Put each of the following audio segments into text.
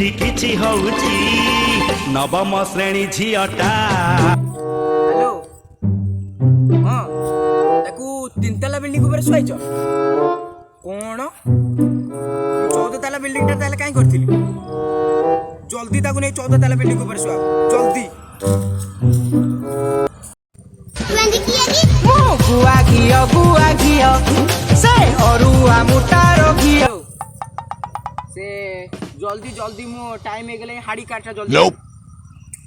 किछि किछि होउची नवम श्रेणी झियटा। हेलो हाँ ताकू तीन ताला बिल्डिंग ऊपर शुआइछ कौन 14 ताला बिल्डिंग टा ताले काई करथिली जल्दी ताकू नहीं 14 ताला बिल्डिंग ऊपर शुआ जल्दी गुआ घियो से अरुआ मुटारो घियो से जल्दी जल्दी मो टाइम हे गेले हाड़ी कार्डटा जल्दी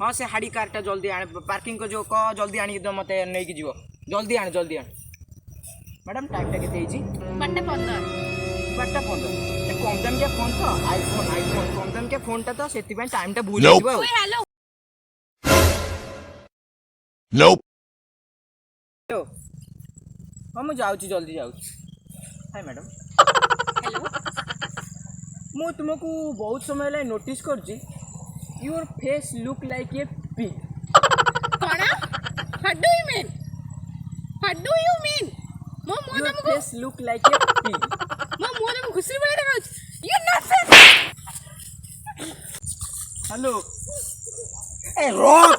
हाँ से हाड़ी कार्डटा जल्दी आने पार्किंग को जो कह जल्दी आनी तो मते नहीं की जीवो जल्दी आने मैडम टाइमटा केते हिची 12:15 ए कम दाम के फोन तो आईफोन कम दाम के फोन ता तो सेति पे टाइमटा भूल जीवो हेलो हाँ मुझे जाऊँ जल्दी जाऊँ हाय मैडम हेलो मु तुमको बहुत समय ला नोटिस करची your face look like a pig कोना व्हाट डू यू मीन मो मो योर तुमको face look like a pig मो तुमको खुशी बड़े देखा you not hello a rock